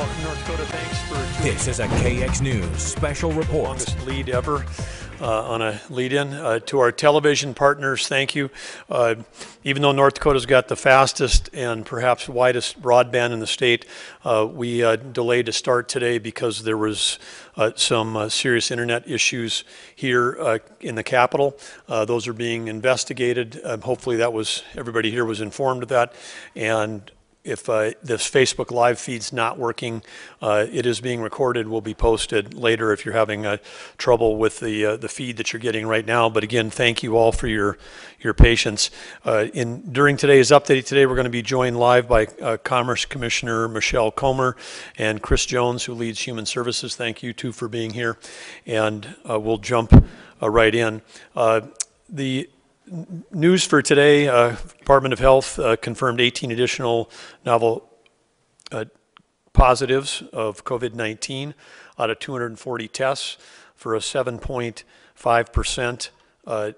Welcome, North Dakota. Thanks for tuning in. This is a KX News special report. Longest lead ever on a lead-in. To our television partners, thank you. Even though North Dakota's got the fastest and perhaps widest broadband in the state, we delayed to start today because there was some serious internet issues here in the Capitol. Those are being investigated. Hopefully everybody here was informed of that. And if this Facebook Live feed's not working, it is being recorded, will be posted later if you're having trouble with the feed that you're getting right now. But again, thank you all for your patience. During today's update today, we're going to be joined live by Commerce Commissioner Michelle Comer and Chris Jones, who leads Human Services. Thank you too for being here. And we'll jump right in. The news for today, Department of Health confirmed 18 additional novel positives of COVID-19 out of 240 tests for a 7.5%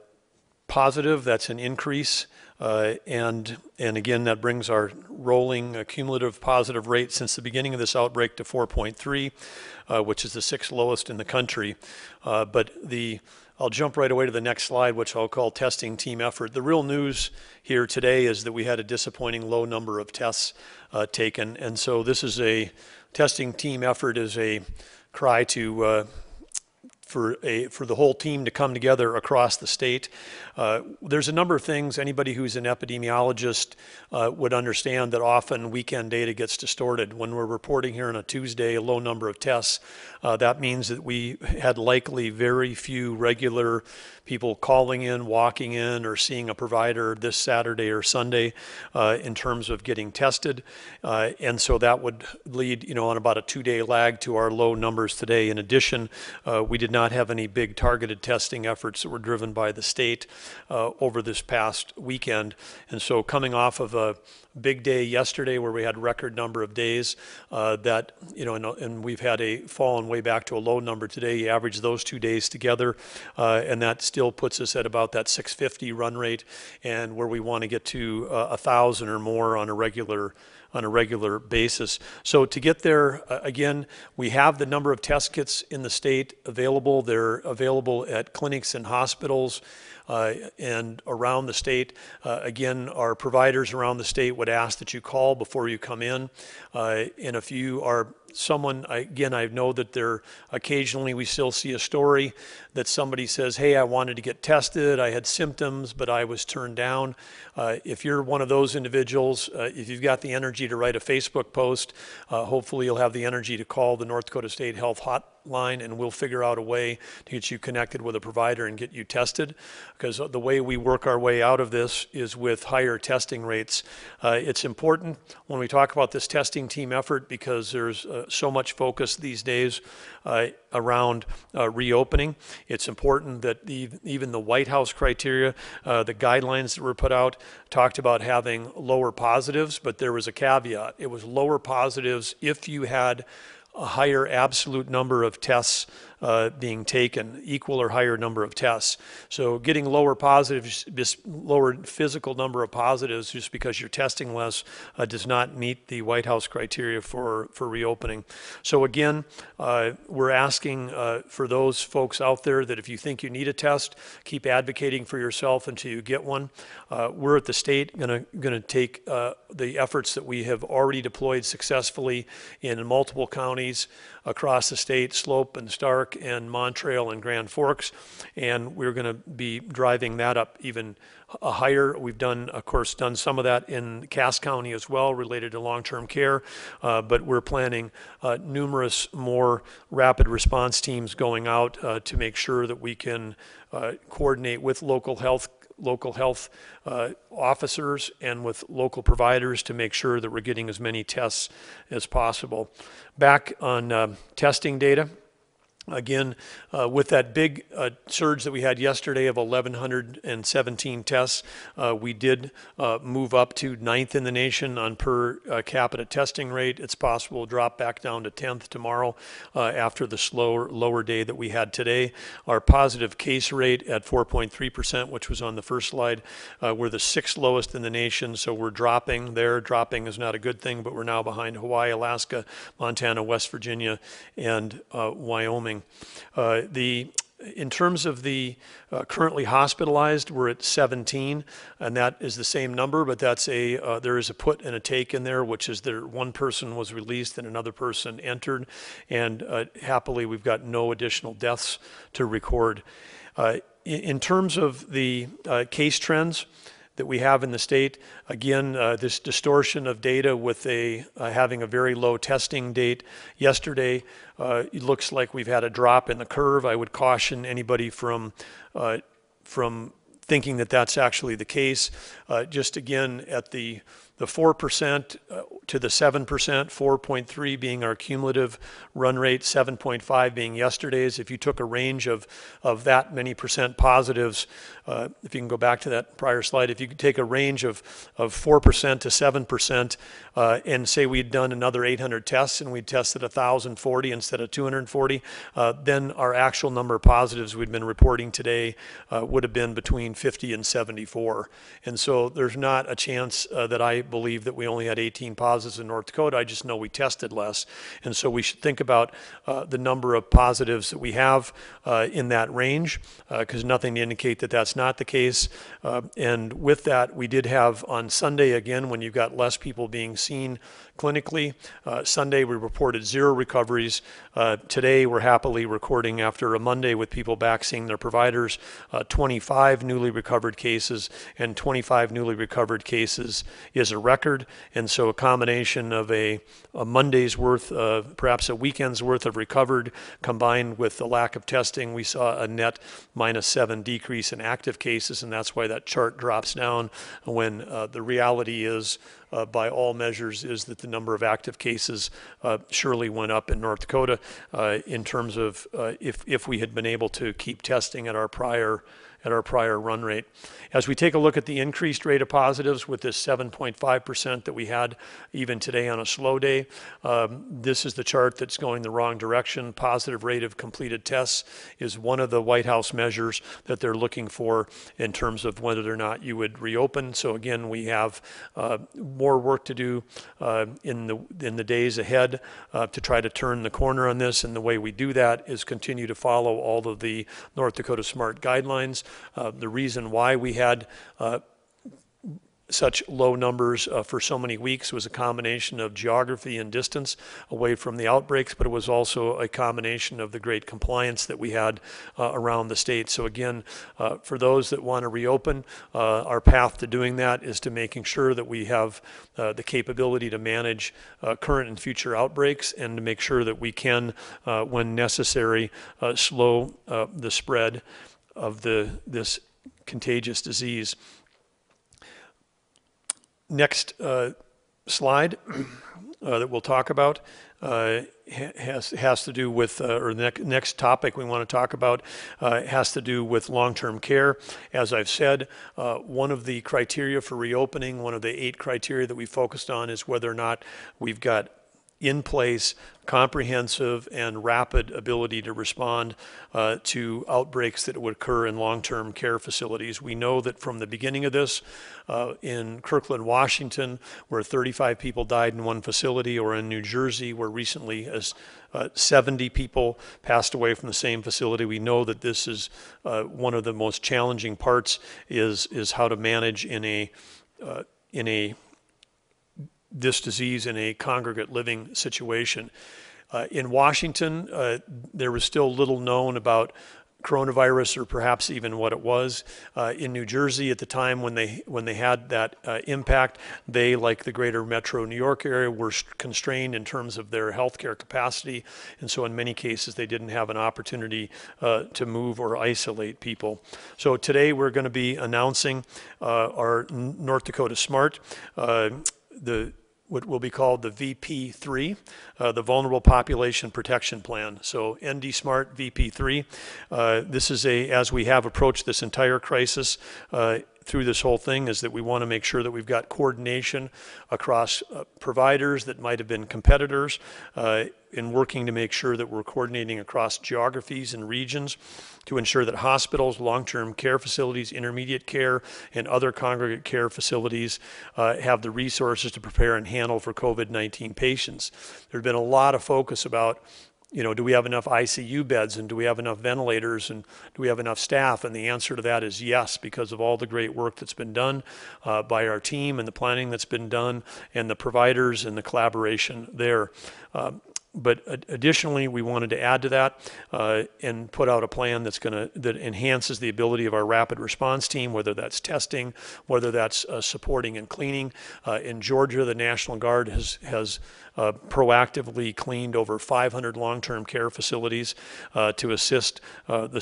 positive. That's an increase. And again, that brings our rolling cumulative positive rate since the beginning of this outbreak to 4.3, which is the sixth lowest in the country. I'll jump right away to the next slide, which I'll call testing team effort. The real news here today is that we had a disappointing low number of tests taken. And so this is a testing team effort is a cry to for the whole team to come together across the state. There's a number of things. Anybody who's an epidemiologist would understand that often weekend data gets distorted. When we're reporting here on a Tuesday a low number of tests, that means that we had likely very few regular people calling in, walking in, or seeing a provider this Saturday or Sunday in terms of getting tested. And so that would lead, on about a 2-day lag to our low numbers today. In addition, we did not have any big targeted testing efforts that were driven by the state over this past weekend. And so coming off of a big day yesterday where we had record number of days and we've had a fallen way back to a low number today. You average those 2 days together and that still puts us at about that 650 run rate, and where we want to get to 1,000 or more on a regular basis. So to get there, again, we have the number of test kits in the state available. They're available at clinics and hospitals and around the state. Again, our providers around the state would ask that you call before you come in. And if you are someone, again, I know that occasionally we still see a story that somebody says, hey, I wanted to get tested, I had symptoms, but I was turned down. If you're one of those individuals, if you've got the energy to write a Facebook post, hopefully you'll have the energy to call the North Dakota State Health Hotline, and we'll figure out a way to get you connected with a provider and get you tested. Because the way we work our way out of this is with higher testing rates. It's important when we talk about this testing team effort because there's so much focus these days around reopening. It's important that even the White House criteria, the guidelines that were put out, talked about having lower positives, but there was a caveat. It was lower positives if you had a higher absolute number of tests being taken, equal or higher number of tests. So getting lower positives, just lower physical number of positives just because you're testing less does not meet the White House criteria for reopening. So again, we're asking for those folks out there that if you think you need a test, keep advocating for yourself until you get one. We're at the state going to take the efforts that we have already deployed successfully in multiple counties across the state, Slope and Stark and Montreal and Grand Forks, and we're going to be driving that up even higher. We've done some of that in Cass County as well related to long-term care, but we're planning numerous more rapid response teams going out to make sure that we can coordinate with local health officers and with local providers to make sure that we're getting as many tests as possible. Back on testing data, Again, with that big surge that we had yesterday of 1,117 tests, we did move up to 9th in the nation on per capita testing rate. It's possible to drop back down to 10th tomorrow after the lower day that we had today. Our positive case rate at 4.3%, which was on the first slide, we're the 6th lowest in the nation, so we're dropping there. Dropping is not a good thing, but we're now behind Hawaii, Alaska, Montana, West Virginia, and Wyoming. In terms of the currently hospitalized, we're at 17, and that is the same number, but that's there is a put and a take in there, which is that one person was released and another person entered, and happily we've got no additional deaths to record. In terms of the case trends that we have in the state, again, this distortion of data with having a very low testing date. Yesterday, it looks like we've had a drop in the curve. I would caution anybody from thinking that that's actually the case. Just again, at the 4% to the 7%, 4.3 being our cumulative run rate, 7.5 being yesterday's. If you took a range of that many percent positives, if you can go back to that prior slide, if you could take a range of 4% to 7% and say we'd done another 800 tests and we tested 1,040 instead of 240, then our actual number of positives we'd been reporting today would have been between 50 and 74. And so there's not a chance that I believe that we only had 18 positives in North Dakota. I just know we tested less. And so we should think about the number of positives that we have in that range, because nothing to indicate that that's not the case. And with that, we did have on Sunday, again, when you've got less people being seen clinically, Sunday we reported 0 recoveries. Today we're happily recording, after a Monday with people back seeing their providers, 25 newly recovered cases, and 25 newly recovered cases is a record. And so a combination of a Monday's worth, perhaps a weekend's worth of recovered, combined with the lack of testing, we saw a net -7 decrease in active cases, and that's why that chart drops down when the reality is, by all measures, is that the number of active cases surely went up in North Dakota in terms of if we had been able to keep testing at our prior run rate. As we take a look at the increased rate of positives with this 7.5% that we had even today on a slow day, this is the chart that's going the wrong direction. Positive rate of completed tests is one of the White House measures that they're looking for in terms of whether or not you would reopen. So again, we have more work to do in the days ahead to try to turn the corner on this, and the way we do that is continue to follow all of the North Dakota SMART guidelines. The reason why we had such low numbers for so many weeks was a combination of geography and distance away from the outbreaks, but it was also a combination of the great compliance that we had around the state. So again, for those that want to reopen, our path to doing that is to making sure that we have the capability to manage current and future outbreaks, and to make sure that we can, when necessary, slow the spread of this contagious disease. Next slide that we'll talk about has to do with, or the next topic we want to talk about has to do with long-term care. As I've said, one of the criteria for reopening, one of the 8 criteria that we focused on, is whether or not we've got in place comprehensive and rapid ability to respond to outbreaks that would occur in long-term care facilities. We know that from the beginning of this, in Kirkland, Washington, where 35 people died in one facility, or in New Jersey, where recently as 70 people passed away from the same facility, we know that this is one of the most challenging parts is how to manage this disease in a congregate living situation. In Washington, there was still little known about coronavirus, or perhaps even what it was. In New Jersey, at the time when they had that impact, they, like the greater metro New York area, were constrained in terms of their healthcare capacity, and so in many cases they didn't have an opportunity to move or isolate people. So today we're going to be announcing our North Dakota SMART. what will be called the VP3, the Vulnerable Population Protection Plan. So ND Smart VP3. This is as we have approached this entire crisis through this whole thing, is that we want to make sure that we've got coordination across providers that might have been competitors, in working to make sure that we're coordinating across geographies and regions to ensure that hospitals, long-term care facilities, intermediate care, and other congregate care facilities have the resources to prepare and handle for COVID-19 patients. There's been a lot of focus about, do we have enough ICU beds, and do we have enough ventilators, and do we have enough staff? And the answer to that is yes, because of all the great work that's been done by our team and the planning that's been done and the providers and the collaboration there. But additionally, we wanted to add to that and put out a plan that enhances the ability of our rapid response team, whether that's testing, whether that's supporting and cleaning. In Georgia, the National Guard has proactively cleaned over 500 long-term care facilities to assist the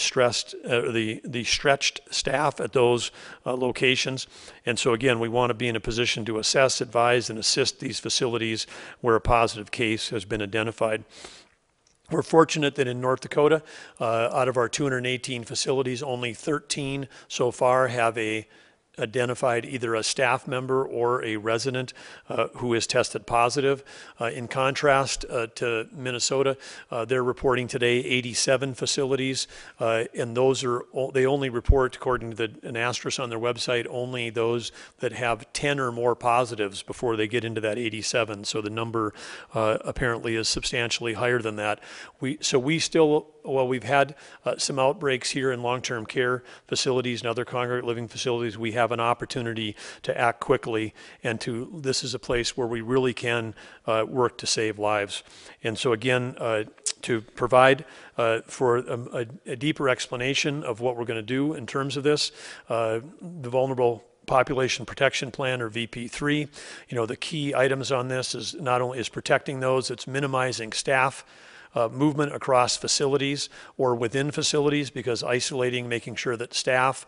stretched staff at those locations. And so again, we want to be in a position to assess, advise, and assist these facilities where a positive case has been identified. We're fortunate that in North Dakota, out of our 218 facilities, only 13 so far have identified either a staff member or a resident who is tested positive. In contrast to Minnesota, they're reporting today 87 facilities, and they only report, according to an asterisk on their website, only those that have 10 or more positives before they get into that 87. So the number apparently is substantially higher than that. We've had some outbreaks here in long-term care facilities and other congregate living facilities. We have an opportunity to act quickly, and this is a place where we really can work to save lives. And so again, to provide for a deeper explanation of what we're going to do in terms of this, the Vulnerable Population Protection Plan, or VP3, the key items on this is not only is protecting those, it's minimizing staff movement across facilities or within facilities, because isolating, making sure that staff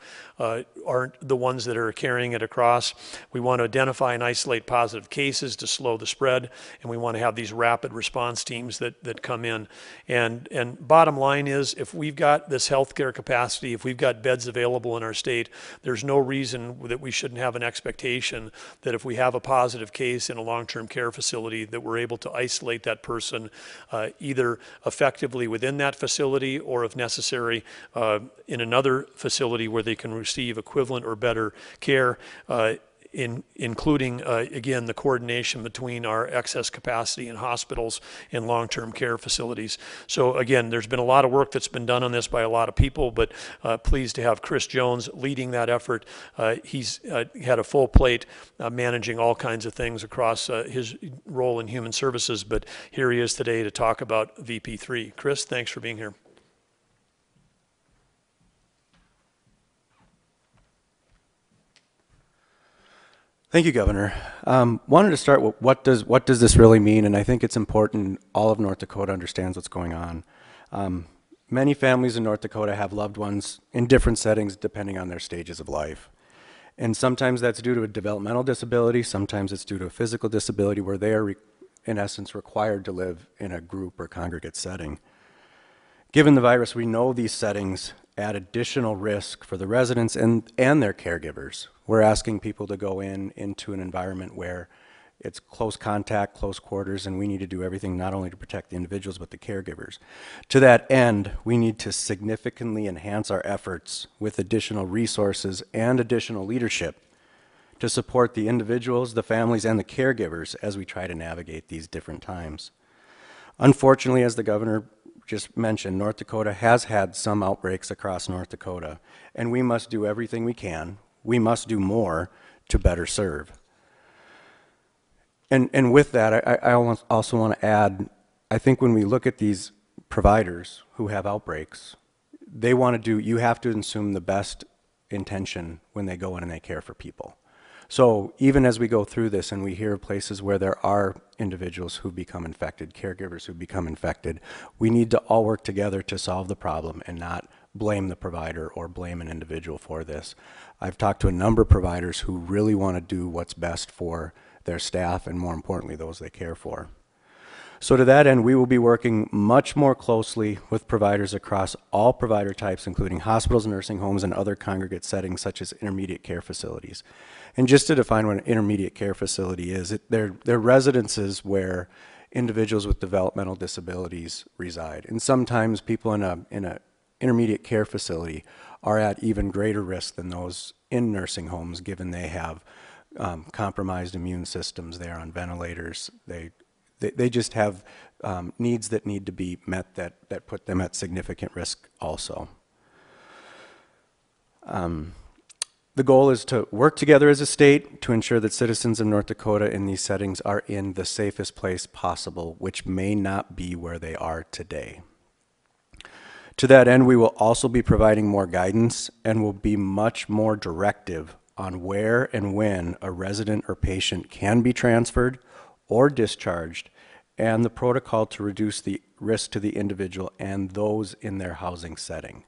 aren't the ones that are carrying it across. We want to identify and isolate positive cases to slow the spread, and we want to have these rapid response teams that come in. And bottom line is, if we've got this healthcare capacity, if we've got beds available in our state, there's no reason that we shouldn't have an expectation that if we have a positive case in a long-term care facility, that we're able to isolate that person either effectively within that facility, or if necessary in another facility where they can receive equivalent or better care, including again, the coordination between our excess capacity in hospitals and long-term care facilities. So again, there's been a lot of work that's been done on this by a lot of people, but pleased to have Chris Jones leading that effort. He's had a full plate managing all kinds of things across his role in human services, but here he is today to talk about VP3. Chris, thanks for being here. Thank you, Governor. Wanted to start with what does this really mean, and I think it's important all of North Dakota understands what's going on. Many families in North Dakota have loved ones in different settings depending on their stages of life. And sometimes that's due to a developmental disability, sometimes it's due to a physical disability where they are, in essence, required to live in a group or congregate setting. Given the virus, we know these settings add additional risk for the residents and their caregivers. We're asking people to go into an environment where it's close contact, close quarters, and we need to do everything not only to protect the individuals but the caregivers. To that end, we need to significantly enhance our efforts with additional resources and additional leadership to support the individuals, the families, and the caregivers as we try to navigate these different times. Unfortunately, as the governor just mentioned, North Dakota has had some outbreaks across North Dakota, and we must do everything we can. We must do more to better serve. And with that, I also want to add, I think when we look at these providers who have outbreaks, you have to assume the best intention when they go in and they care for people. So even as we go through this and we hear of places where there are individuals who become infected, caregivers who become infected, we need to all work together to solve the problem and not blame the provider or blame an individual for this. I've talked to a number of providers who really want to do what's best for their staff and, more importantly, those they care for. So to that end, we will be working much more closely with providers across all provider types, including hospitals, nursing homes, and other congregate settings such as intermediate care facilities. And just to define what an intermediate care facility is, they're residences where individuals with developmental disabilities reside. And sometimes people in a intermediate care facility are at even greater risk than those in nursing homes, given they have compromised immune systems, they're on ventilators, they just have needs that need to be met that put them at significant risk also. The goal is to work together as a state to ensure that citizens of North Dakota in these settings are in the safest place possible, which may not be where they are today. To that end, we will also be providing more guidance and will be much more directive on where and when a resident or patient can be transferred or discharged, and the protocol to reduce the risk to the individual and those in their housing setting.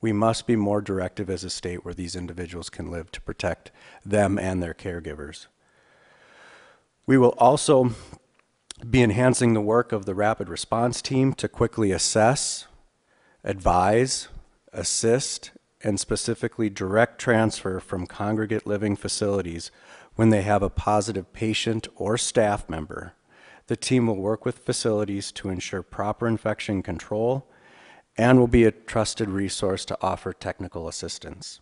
We must be more directive as a state where these individuals can live to protect them and their caregivers. We will also be enhancing the work of the rapid response team to quickly assess, advise, assist, and specifically direct transfer from congregate living facilities when they have a positive patient or staff member. The team will work with facilities to ensure proper infection control and will be a trusted resource to offer technical assistance.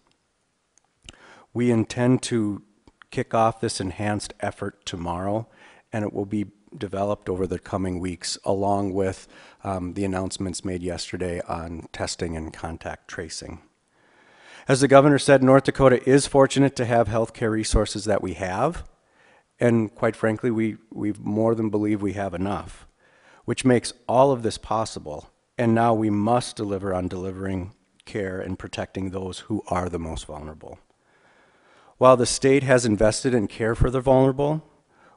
We intend to kick off this enhanced effort tomorrow, and it will be developed over the coming weeks, along with the announcements made yesterday on testing and contact tracing. As the governor said, North Dakota is fortunate to have healthcare resources that we have, and quite frankly, we more than believe we have enough, which makes all of this possible. And now we must deliver on delivering care and protecting those who are the most vulnerable. While the state has invested in care for the vulnerable,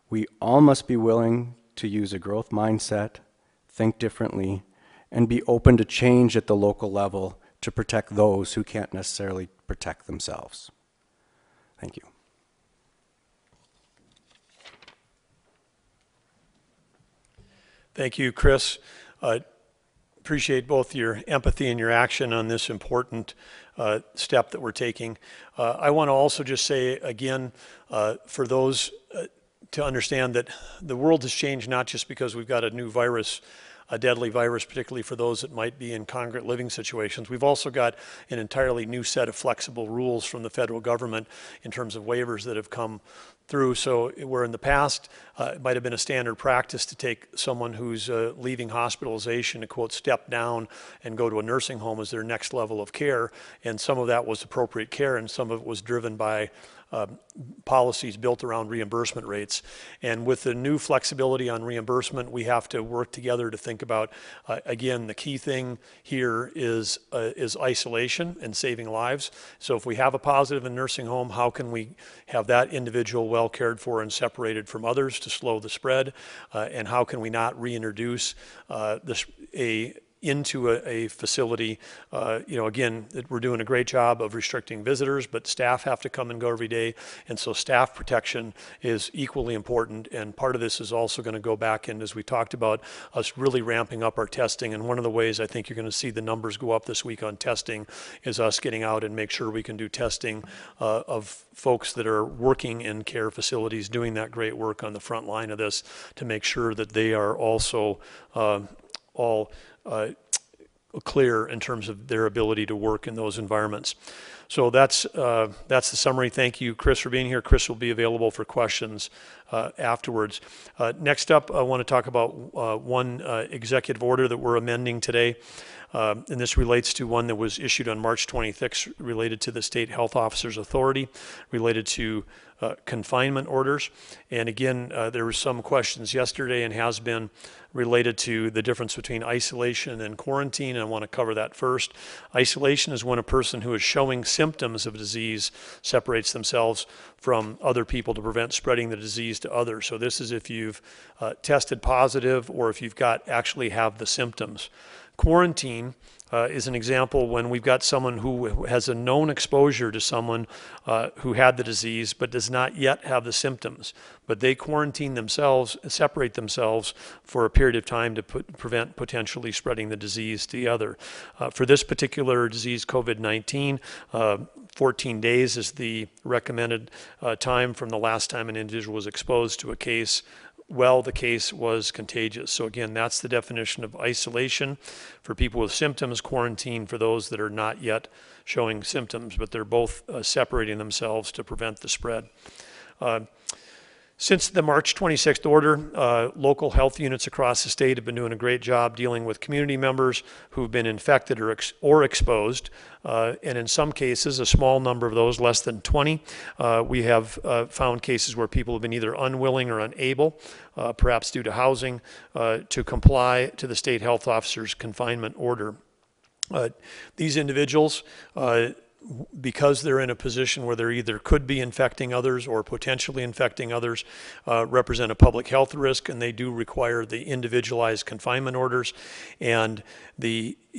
we all must be willing to use a growth mindset, think differently, and be open to change at the local level to protect those who can't necessarily protect themselves. Thank you. Thank you, Chris. Appreciate both your empathy and your action on this important step that we're taking. I want to also just say again, for those to understand that the world has changed not just because we've got a new virus, a deadly virus, particularly for those that might be in congregate living situations. We've also got an entirely new set of flexible rules from the federal government in terms of waivers that have come through. So where in the past it might have been a standard practice to take someone who's leaving hospitalization to, quote, step down and go to a nursing home as their next level of care, and some of that was appropriate care and some of it was driven by policies built around reimbursement rates. And with the new flexibility on reimbursement, we have to work together to think about, again, the key thing here is isolation and saving lives. So if we have a positive in nursing home, how can we have that individual well cared for and separated from others to slow the spread? And how can we not reintroduce into a facility? Again, we're doing a great job of restricting visitors, but staff have to come and go every day. And so staff protection is equally important. And part of this is also going to go back in, as we talked about, us really ramping up our testing. And one of the ways I think you're going to see the numbers go up this week on testing is us getting out and make sure we can do testing of folks that are working in care facilities, doing that great work on the front line of this to make sure that they are also all clear in terms of their ability to work in those environments. So that's the summary. Thank you, Chris, for being here. Chris will be available for questions afterwards. Next up, I want to talk about one executive order that we're amending today. And this relates to one that was issued on March 26th related to the State Health Officers Authority, related to confinement orders. And again, there were some questions yesterday and has been related to the difference between isolation and quarantine. And I want to cover that first. Isolation is when a person who is showing symptoms of disease separates themselves from other people to prevent spreading the disease to others. So this is if you've tested positive or if you've actually have the symptoms. Quarantine is an example when we've got someone who has a known exposure to someone who had the disease but does not yet have the symptoms, but they quarantine themselves, separate themselves for a period of time to prevent potentially spreading the disease to the other. For this particular disease, COVID-19, 14 days is the recommended time from the last time an individual was exposed to a case while the case was contagious. So again, that's the definition of isolation for people with symptoms, quarantine for those that are not yet showing symptoms, but they're both separating themselves to prevent the spread. Since the March 26th order, local health units across the state have been doing a great job dealing with community members who've been infected or exposed. And in some cases, a small number of those, less than 20, we have found cases where people have been either unwilling or unable, perhaps due to housing, to comply to the state health officer's confinement order. These individuals, because they're in a position where they either could be infecting others or potentially infecting others, represent a public health risk, and they do require the individualized confinement orders. And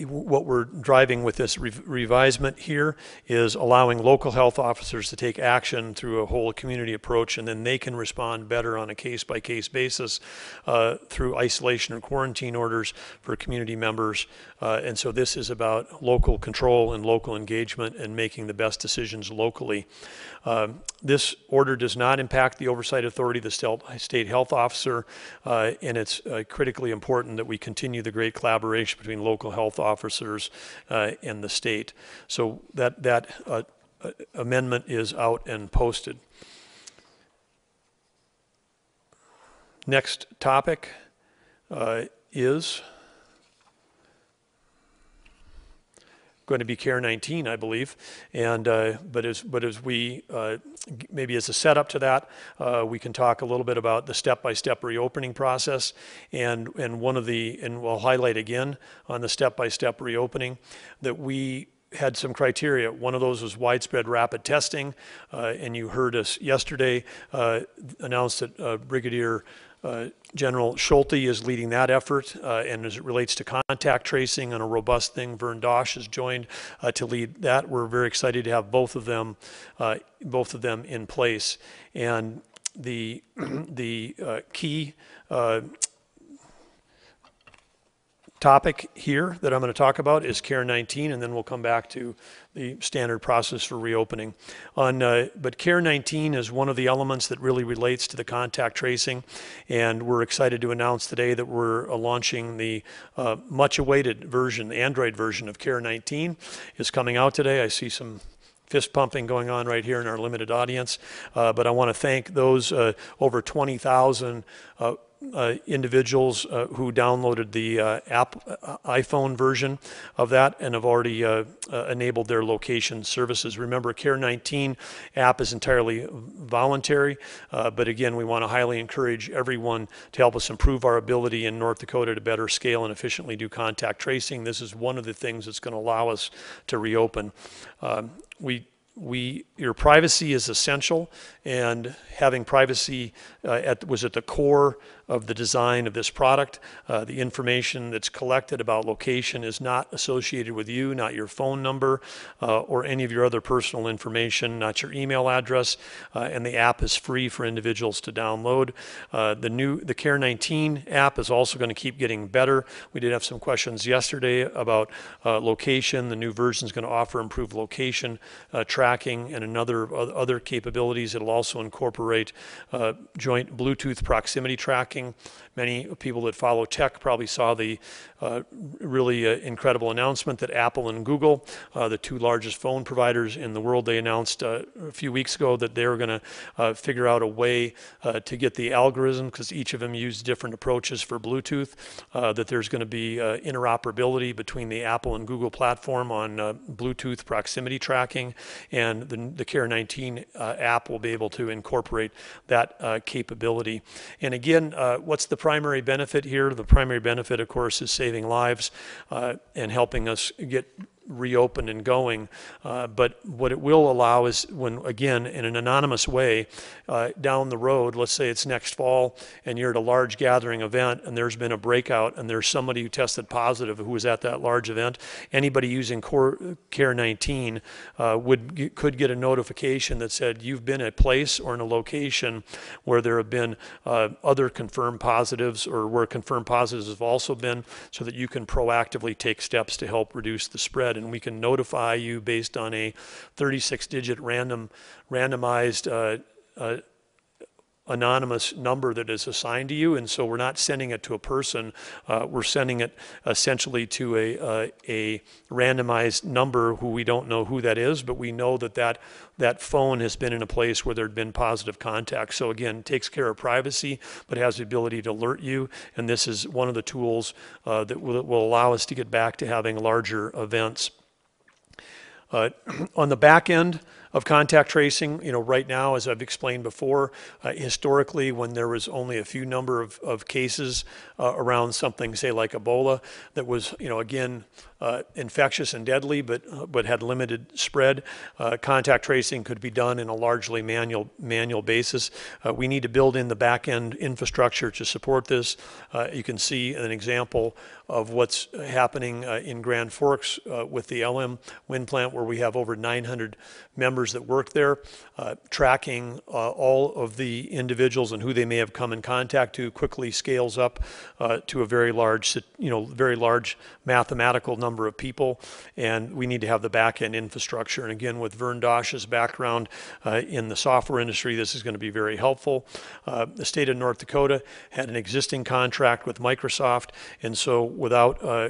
what we're driving with this revisement here is allowing local health officers to take action through a whole community approach, and then they can respond better on a case-by-case basis through isolation or quarantine orders for community members. And so this is about local control and local engagement and making the best decisions locally. This order does not impact the oversight authority of the state health officer, and it's critically important that we continue the great collaboration between local health officers and the state. So that amendment is out and posted. Next topic is going to be CARE 19, I believe, and but as we maybe as a setup to that, we can talk a little bit about the step-by-step reopening process, and we'll highlight again on the step-by-step reopening that we had some criteria. One of those was widespread rapid testing, and you heard us yesterday announce that Brigadier General Schulte is leading that effort, and as it relates to contact tracing on a robust thing, Vern Dosch has joined to lead that. We're very excited to have both of them in place. And the key topic here that I'm going to talk about is CARE 19, and then we'll come back to the standard process for reopening. But CARE 19 is one of the elements that really relates to the contact tracing, and we're excited to announce today that we're launching the much-awaited version, the Android version of CARE 19 is coming out today. I see some fist pumping going on right here in our limited audience, but I want to thank those over 20,000 individuals who downloaded the iPhone version of that and have already enabled their location services. Remember, CARE 19 app is entirely voluntary, but again, we want to highly encourage everyone to help us improve our ability in North Dakota to better scale and efficiently do contact tracing. This is one of the things that's going to allow us to reopen. Your privacy is essential, and having privacy was at the core of the design of this product. The information that's collected about location is not associated with you, not your phone number or any of your other personal information, not your email address, and the app is free for individuals to download. The CARE 19 app is also going to keep getting better. We did have some questions yesterday about location. The new version is going to offer improved location tracking and other capabilities. It'll also incorporate joint Bluetooth proximity tracking. Many people that follow tech probably saw the really incredible announcement that Apple and Google, the two largest phone providers in the world, they announced a few weeks ago that they were going to figure out a way to get the algorithm, because each of them used different approaches for Bluetooth, that there's going to be interoperability between the Apple and Google platform on Bluetooth proximity tracking, and the CARE 19 app will be able to incorporate that capability. And again, what's the primary benefit here? The primary benefit, of course, is saving lives and helping us get reopened and going. But what it will allow is when, again, in an anonymous way, down the road, let's say it's next fall, and you're at a large gathering event, and there's been a breakout, and there's somebody who tested positive who was at that large event, anybody using Care 19 could get a notification that said you've been at a place or in a location where there have been other confirmed positives, or where confirmed positives have also been, so that you can proactively take steps to help reduce the spread. And we can notify you based on a 36-digit randomized anonymous number that is assigned to you. And so we're not sending it to a person, we're sending it essentially to a randomized number who we don't know who that is, but we know that phone has been in a place where there had been positive contact. So again, takes care of privacy, but has the ability to alert you. And this is one of the tools that will allow us to get back to having larger events. On the back end of contact tracing, right now, as I've explained before, historically, when there was only a few number of cases around something, say like Ebola, that was, again, infectious and deadly, but had limited spread, contact tracing could be done in a largely manual basis. We need to build in the back end infrastructure to support this. You can see an example of what's happening in Grand Forks with the LM wind plant, where we have over 900 members that work there, tracking all of the individuals and who they may have come in contact to. Quickly scales up to a very large mathematical number of people, and we need to have the back-end infrastructure. And again, with Vern Dosh's background in the software industry, this is going to be very helpful. The state of North Dakota had an existing contract with Microsoft, and so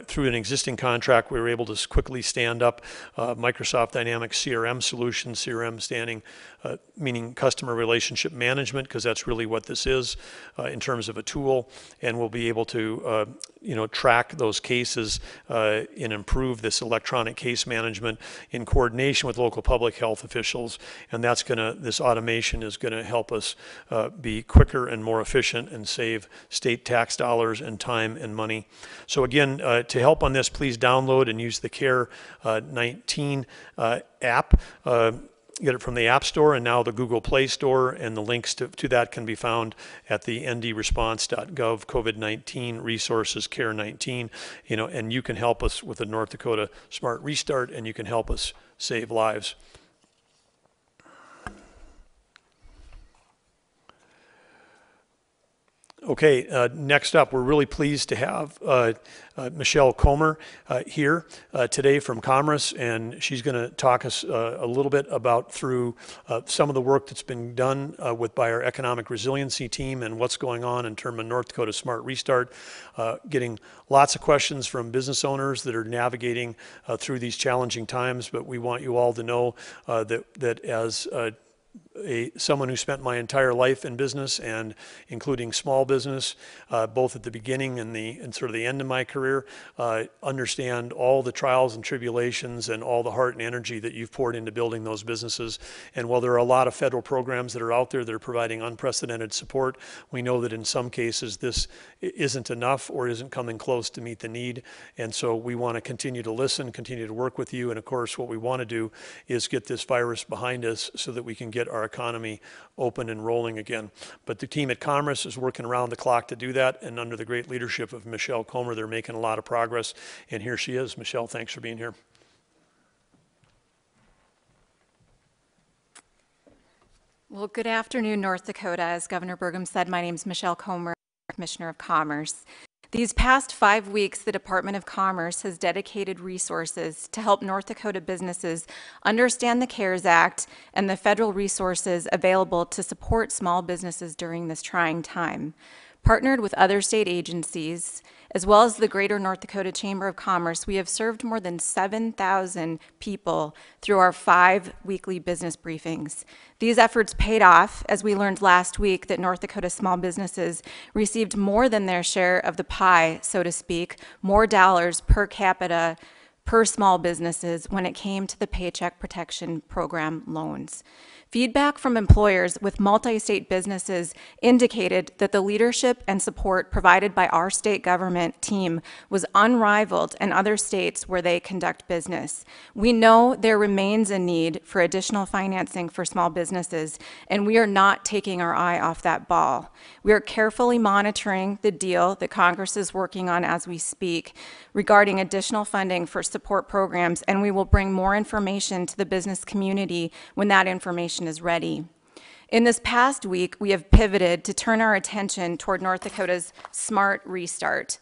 through an existing contract, we were able to quickly stand up Microsoft Dynamics CRM solution, CRM standing, meaning customer relationship management, because that's really what this is in terms of a tool, and we'll be able to track those cases and improve this electronic case management in coordination with local public health officials. And this automation is gonna help us be quicker and more efficient and save state tax dollars and time and money. So again, to help on this, please download and use the Care 19 app. Get it from the App Store and now the Google Play Store, and the links to that can be found at the ndresponse.gov COVID-19 resources Care 19. And you can help us with the North Dakota Smart Restart, and you can help us save lives. Okay, next up, we're really pleased to have Michelle Comer here today from Commerce, and she's going to talk us a little bit about through some of the work that's been done by our economic resiliency team and what's going on in terms of North Dakota Smart Restart. Getting lots of questions from business owners that are navigating through these challenging times, but we want you all to know that as someone who spent my entire life in business, and including small business, both at the beginning and sort of the end of my career, understand all the trials and tribulations and all the heart and energy that you've poured into building those businesses. And while there are a lot of federal programs that are out there that are providing unprecedented support, we know that in some cases this isn't enough or isn't coming close to meet the need. And so we want to continue to listen, continue to work with you. And of course, what we want to do is get this virus behind us so that we can get our economy open and rolling again. But the team at Commerce is working around the clock to do that, and under the great leadership of Michelle Comer, they're making a lot of progress. And here she is. Michelle, thanks for being here. Well, good afternoon, North Dakota. As Governor Burgum said, my name is Michelle Comer, Commissioner of Commerce. These past 5 weeks, the Department of Commerce has dedicated resources to help North Dakota businesses understand the CARES Act and the federal resources available to support small businesses during this trying time. Partnered with other state agencies, as well as the Greater North Dakota Chamber of Commerce, we have served more than 7,000 people through our 5 weekly business briefings. These efforts paid off, as we learned last week that North Dakota small businesses received more than their share of the pie, so to speak, more dollars per capita per small businesses when it came to the Paycheck Protection Program loans. Feedback from employers with multi-state businesses indicated that the leadership and support provided by our state government team was unrivaled in other states where they conduct business. We know there remains a need for additional financing for small businesses, and we are not taking our eye off that ball. We are carefully monitoring the deal that Congress is working on as we speak regarding additional funding for support programs, and we will bring more information to the business community when that information is ready. In this past week, we have pivoted to turn our attention toward North Dakota's Smart Restart.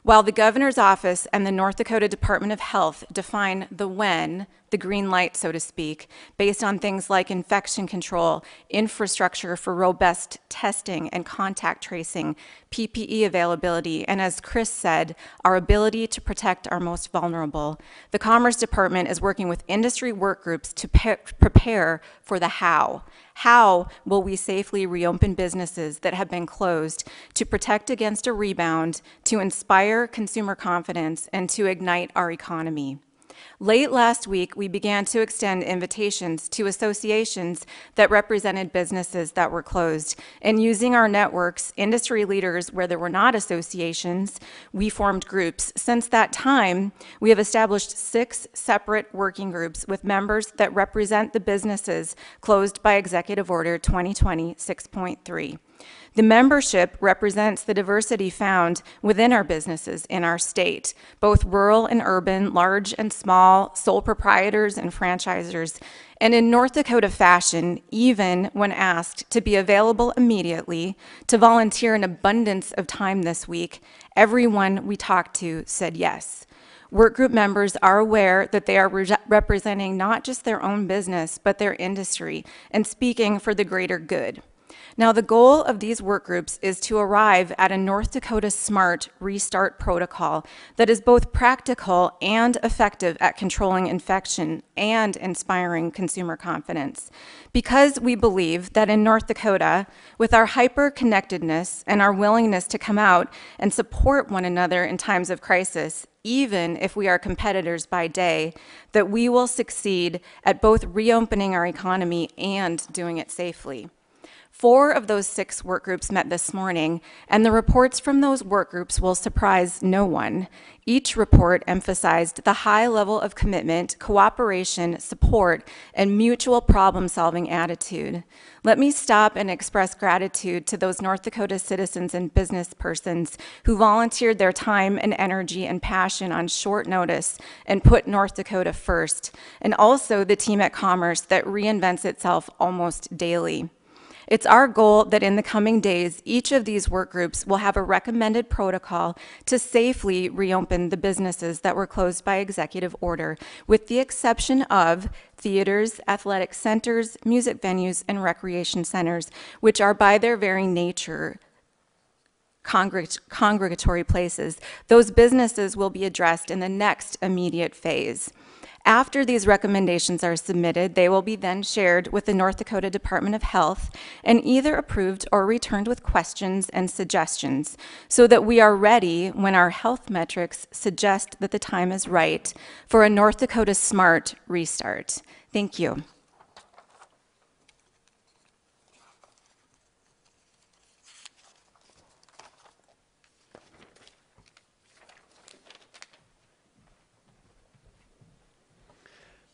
While the governor's office and the North Dakota Department of Health define the when, the green light, so to speak, based on things like infection control, infrastructure for robust testing and contact tracing, PPE availability, and as Chris said, our ability to protect our most vulnerable, the Commerce Department is working with industry work groups to prepare for the how. How will we safely reopen businesses that have been closed to protect against a rebound, to inspire consumer confidence, and to ignite our economy? Late last week, we began to extend invitations to associations that represented businesses that were closed. And using our networks, industry leaders where there were not associations, we formed groups. Since that time, we have established 6 separate working groups with members that represent the businesses closed by Executive Order 2020 6.3. The membership represents the diversity found within our businesses in our state, both rural and urban, large and small, sole proprietors and franchisors. And in North Dakota fashion, even when asked to be available immediately, to volunteer an abundance of time this week, everyone we talked to said yes. Workgroup members are aware that they are representing not just their own business, but their industry, and speaking for the greater good. Now, the goal of these work groups is to arrive at a North Dakota Smart Restart protocol that is both practical and effective at controlling infection and inspiring consumer confidence. Because we believe that in North Dakota, with our hyper-connectedness and our willingness to come out and support one another in times of crisis, even if we are competitors by day, that we will succeed at both reopening our economy and doing it safely. 4 of those 6 work groups met this morning, and the reports from those work groups will surprise no one. Each report emphasized the high level of commitment, cooperation, support, and mutual problem-solving attitude. Let me stop and express gratitude to those North Dakota citizens and business persons who volunteered their time and energy and passion on short notice and put North Dakota first, and also the team at Commerce that reinvents itself almost daily. It's our goal that in the coming days, each of these work groups will have a recommended protocol to safely reopen the businesses that were closed by executive order, with the exception of theaters, athletic centers, music venues, and recreation centers, which are by their very nature congregatory places. Those businesses will be addressed in the next immediate phase. After these recommendations are submitted, they will be then shared with the North Dakota Department of Health and either approved or returned with questions and suggestions so that we are ready when our health metrics suggest that the time is right for a North Dakota Smart Restart. Thank you.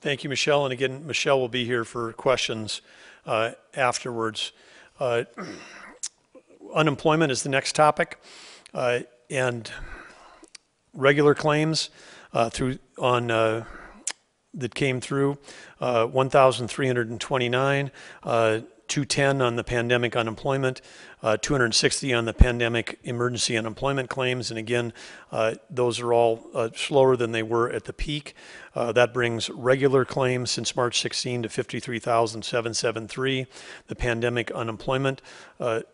Thank you, Michelle. And again, Michelle will be here for questions afterwards. Unemployment is the next topic, and regular claims that came through 1,329. 210 on the pandemic unemployment, 260 on the pandemic emergency unemployment claims, and again, those are all slower than they were at the peak. That brings regular claims since March 16 to 53,773. The pandemic unemployment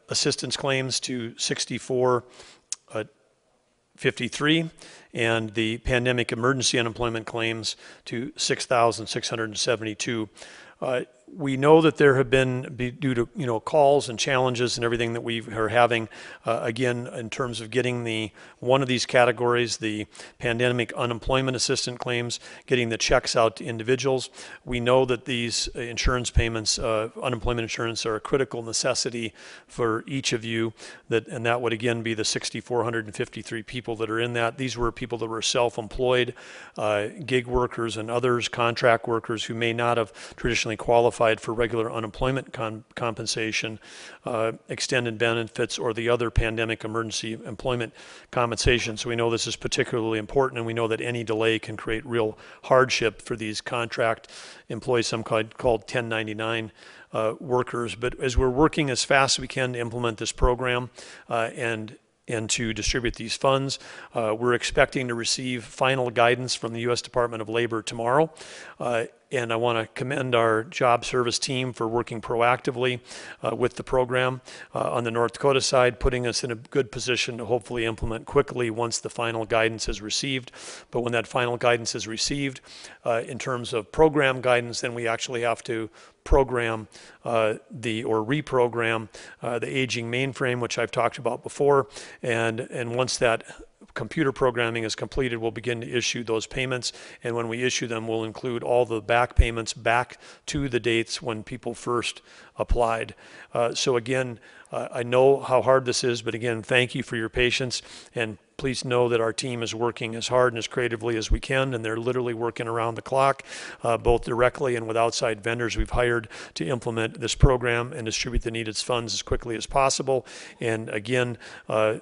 assistance claims to 6453, and the pandemic emergency unemployment claims to 6,672. We know that there have been, due to calls and challenges and everything that we are having, again, in terms of getting one of these categories, the pandemic unemployment assistance claims, getting the checks out to individuals. We know that these insurance payments, unemployment insurance, are a critical necessity for each of you, and that would again be the 6,453 people that are in that. These were people that were self-employed, gig workers and others, contract workers who may not have traditionally qualified for regular unemployment compensation, extended benefits, or the other pandemic emergency employment compensation. So we know this is particularly important, and we know that any delay can create real hardship for these contract employees, some called 1099 workers. But as we're working as fast as we can to implement this program and to distribute these funds, we're expecting to receive final guidance from the U.S. Department of Labor tomorrow. And I want to commend our job service team for working proactively with the program on the North Dakota side, putting us in a good position to hopefully implement quickly once the final guidance is received. But when that final guidance is received, in terms of program guidance, then we actually have to program reprogram the aging mainframe, which I've talked about before. And once that computer programming is completed, we'll begin to issue those payments. And when we issue them, we'll include all the back payments back to the dates when people first applied. So again, I know how hard this is, but again, thank you for your patience. And please know that our team is working as hard and as creatively as we can, and they're literally working around the clock, both directly and with outside vendors we've hired to implement this program and distribute the needed funds as quickly as possible. And again,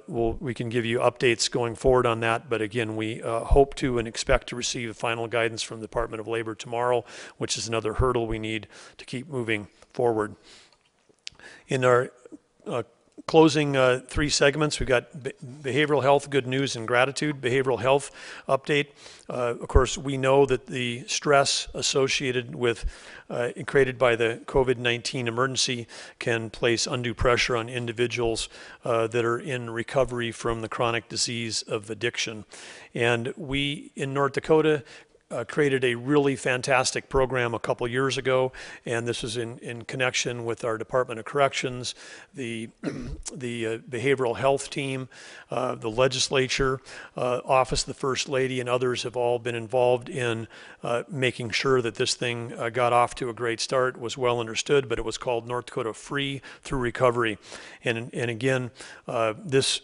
we can give you updates going forward on that, but again, we hope to and expect to receive final guidance from the Department of Labor tomorrow, which is another hurdle we need to keep moving forward. In our closing three segments, we've got behavioral health, good news, and gratitude. Behavioral health update. Of course, we know that the stress associated with created by the COVID-19 emergency can place undue pressure on individuals that are in recovery from the chronic disease of addiction. And we in North Dakota created a really fantastic program a couple years ago, and this was in connection with our Department of Corrections, the behavioral health team, the legislature, Office of the First Lady, and others have all been involved in making sure that this thing got off to a great start, was well understood, but it was called North Dakota Free Through Recovery. And again, this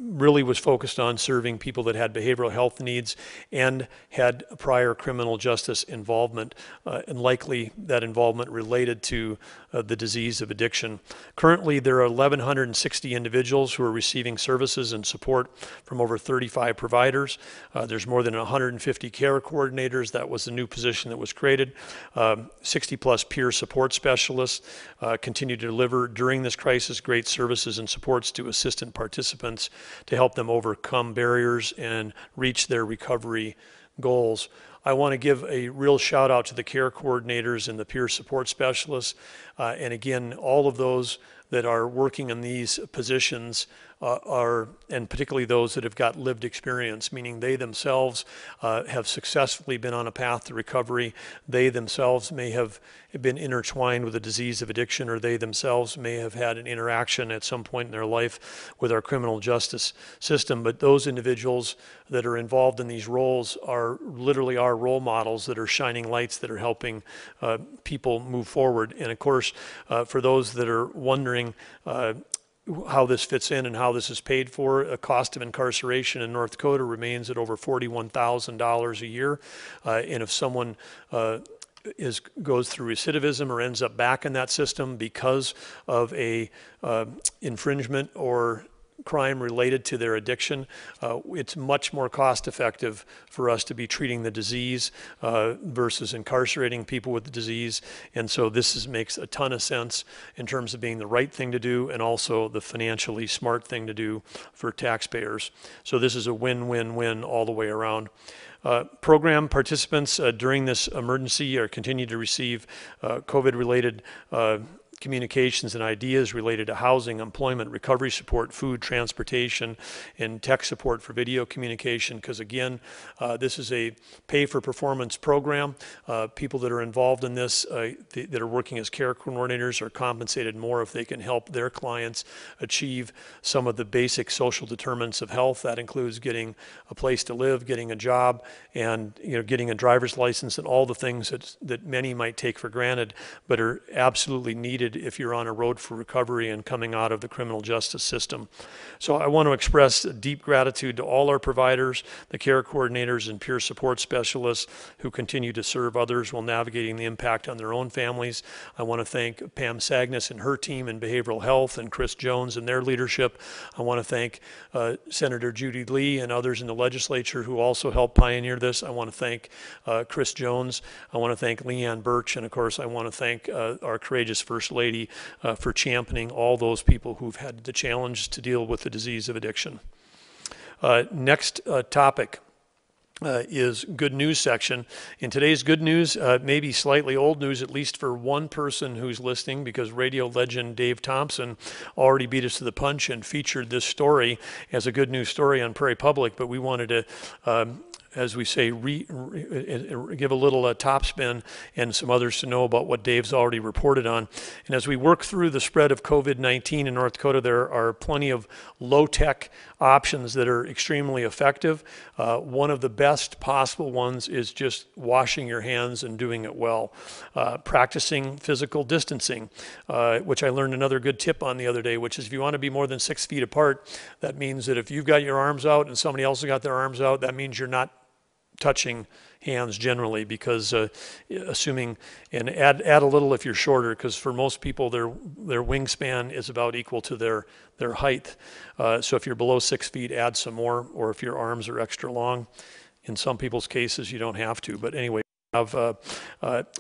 really was focused on serving people that had behavioral health needs and had prior criminal justice involvement, and likely that involvement related to the disease of addiction. Currently, there are 1,160 individuals who are receiving services and support from over 35 providers. There's more than 150 care coordinators. That was the new position that was created. 60 plus peer support specialists continue to deliver during this crisis great services and supports to assistant participants to help them overcome barriers and reach their recovery goals. I want to give a real shout out to the care coordinators and the peer support specialists, and again, all of those that are working in these positions and particularly those that have got lived experience, meaning they themselves have successfully been on a path to recovery. They themselves may have been intertwined with a disease of addiction, or they themselves may have had an interaction at some point in their life with our criminal justice system. But those individuals that are involved in these roles are literally our role models that are shining lights that are helping people move forward. And of course, for those that are wondering how this fits in and how this is paid for, a cost of incarceration in North Dakota remains at over $41,000 a year. And if someone goes through recidivism or ends up back in that system because of a infringement or crime related to their addiction, it's much more cost effective for us to be treating the disease versus incarcerating people with the disease. And so this makes a ton of sense in terms of being the right thing to do and also the financially smart thing to do for taxpayers. So this is a win-win-win all the way around. Program participants during this emergency are continue to receive COVID-related communications and ideas related to housing, employment, recovery support, food, transportation, and tech support for video communication, because again, this is a pay-for-performance program. People that are involved in this, that are working as care coordinators, are compensated more if they can help their clients achieve some of the basic social determinants of health. That includes getting a place to live, getting a job, and getting a driver's license, and all the things that many might take for granted, but are absolutely needed if you're on a road for recovery and coming out of the criminal justice system. So I want to express deep gratitude to all our providers, the care coordinators and peer support specialists who continue to serve others while navigating the impact on their own families. I want to thank Pam Sagnas and her team in behavioral health, and Chris Jones and their leadership. I want to thank Senator Judy Lee and others in the legislature who also helped pioneer this. I want to thank Chris Jones. I want to thank Leanne Birch, and of course I want to thank our courageous First Lady for championing all those people who've had the challenge to deal with the disease of addiction. Next topic is good news section. In today's good news, maybe slightly old news, at least for one person who's listening, because radio legend Dave Thompson already beat us to the punch and featured this story as a good news story on Prairie Public, but we wanted to as we say, give a little top spin and some others to know about what Dave's already reported on. And as we work through the spread of COVID-19 in North Dakota, there are plenty of low-tech options that are extremely effective. One of the best possible ones is just washing your hands and doing it well. Practicing physical distancing, which I learned another good tip on the other day, which is if you want to be more than 6 feet apart, that means that if you've got your arms out and somebody else has got their arms out, that means you're not touching hands generally, because assuming, and add a little if you're shorter, because for most people their wingspan is about equal to their height. So if you're below 6 feet, add some more, or if your arms are extra long. In some people's cases, you don't have to, but anyway.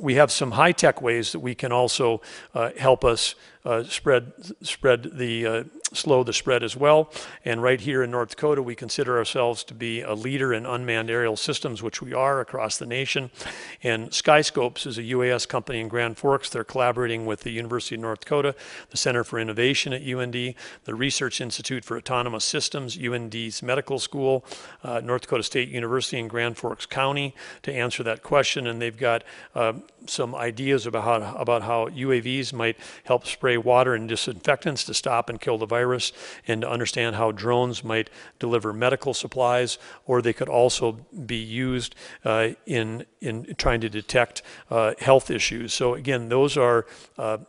We have some high-tech ways that we can also help us slow the spread as well. And right here in North Dakota, we consider ourselves to be a leader in unmanned aerial systems, which we are across the nation. And Skyscopes is a UAS company in Grand Forks. They're collaborating with the University of North Dakota, the Center for Innovation at UND, the Research Institute for Autonomous Systems, UND's Medical School, North Dakota State University in Grand Forks County to answer that question. And they've got some ideas about how UAVs might help spray water and disinfectants to stop and kill the virus, and to understand how drones might deliver medical supplies, or they could also be used in trying to detect health issues. So again, those are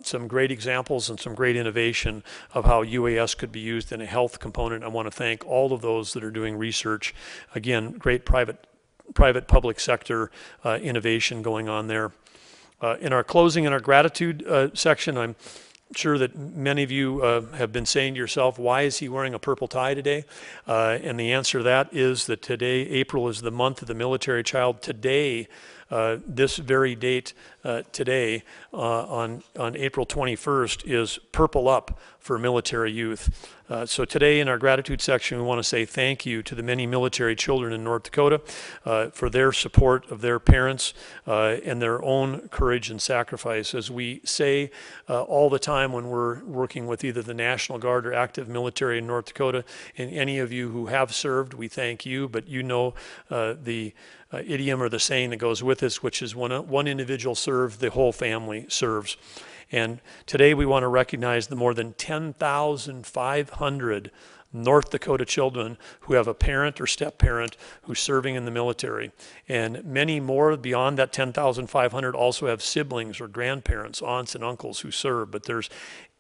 some great examples and some great innovation of how UAS could be used in a health component. I want to thank all of those that are doing research. Again, great private-public sector innovation going on there. In our closing and our gratitude section, I'm sure that many of you have been saying to yourself, why is he wearing a purple tie today? And the answer to that is that today, April, is the month of the military child. Today, this very date today, on April 21st, is Purple Up for military youth. So today in our gratitude section, we want to say thank you to the many military children in North Dakota for their support of their parents and their own courage and sacrifice. As we say all the time when we're working with either the National Guard or active military in North Dakota, and any of you who have served, we thank you, but you know the idiom or the saying that goes with this, which is when one individual serves, the whole family serves. And today we want to recognize the more than 10,500 North Dakota children who have a parent or step-parent who's serving in the military. And many more beyond that 10,500 also have siblings or grandparents, aunts and uncles who serve, but there's